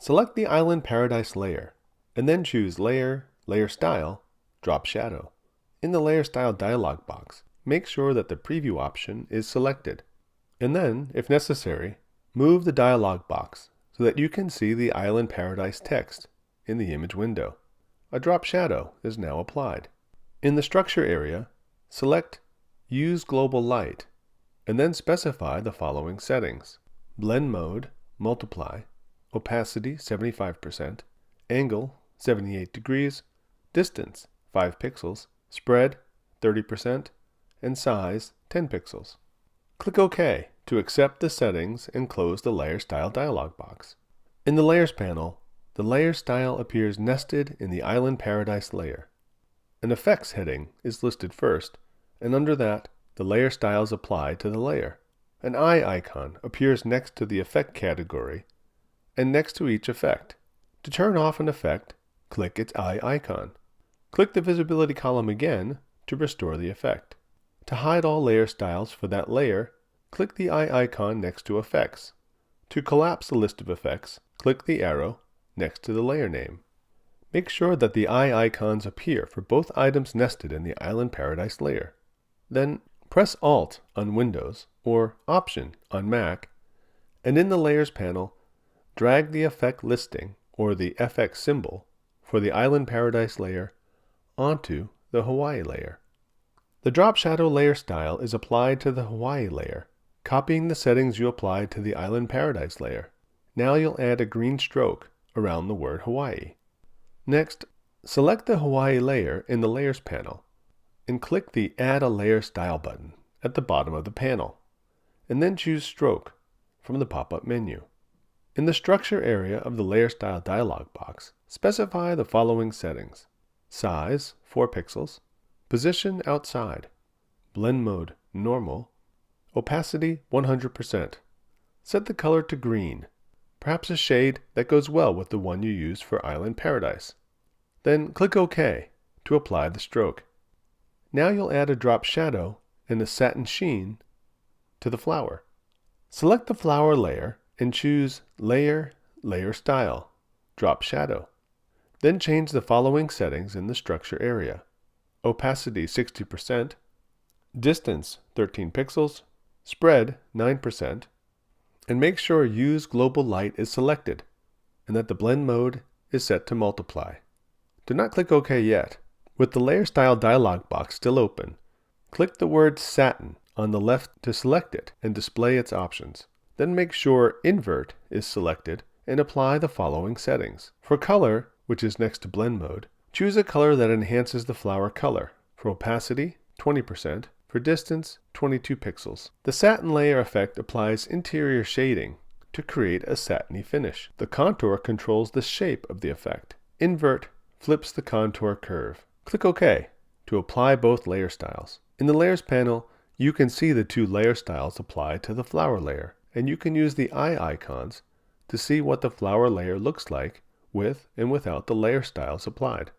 Select the Island Paradise layer, and then choose Layer, Layer Style, Drop Shadow. In the Layer Style dialog box, make sure that the Preview option is selected. And then, if necessary, move the dialog box so that you can see the Island Paradise text in the image window. A drop shadow is now applied. In the Structure area, select Use Global Light, and then specify the following settings: Blend Mode, Multiply, Opacity 75%, Angle 78 degrees, Distance 5 pixels, Spread 30%, and Size 10 pixels. Click OK to accept the settings and close the Layer Style dialog box. In the Layers panel, the Layer Style appears nested in the Island Paradise layer. An Effects heading is listed first, and under that, the layer styles applied to the layer. An eye icon appears next to the effect category and next to each effect. To turn off an effect, click its eye icon. Click the visibility column again to restore the effect. To hide all layer styles for that layer, click the eye icon next to Effects. To collapse the list of effects, click the arrow next to the layer name. Make sure that the eye icons appear for both items nested in the Island Paradise layer. Then press Alt on Windows or Option on Mac, and in the Layers panel, drag the effect listing or the FX symbol for the Island Paradise layer onto the Hawaii layer. The Drop Shadow layer style is applied to the Hawaii layer, copying the settings you applied to the Island Paradise layer. Now you'll add a green stroke around the word Hawaii. Next, select the Hawaii layer in the Layers panel and click the Add a Layer Style button at the bottom of the panel, and then choose Stroke from the pop-up menu. In the Structure area of the Layer Style dialog box, specify the following settings: Size 4 pixels, Position outside, Blend Mode Normal, Opacity 100%. Set the color to green, perhaps a shade that goes well with the one you used for Island Paradise. Then click OK to apply the stroke. Now you'll add a drop shadow and a satin sheen to the flower. Select the flower layer and choose Layer, Layer Style, Drop Shadow. Then change the following settings in the Structure area: Opacity 60%, Distance 13 pixels, Spread 9%, and make sure Use Global Light is selected and that the blend mode is set to multiply. Do not click OK yet. With the Layer Style dialog box still open, click the word Satin on the left to select it and display its options. Then make sure Invert is selected and apply the following settings. For color, which is next to blend mode, choose a color that enhances the flower color. For opacity, 20%. For distance, 22 pixels. The satin layer effect applies interior shading to create a satiny finish. The contour controls the shape of the effect. Invert flips the contour curve. Click OK to apply both layer styles. In the Layers panel, you can see the two layer styles applied to the flower layer, and you can use the eye icons to see what the flower layer looks like with and without the layer styles applied.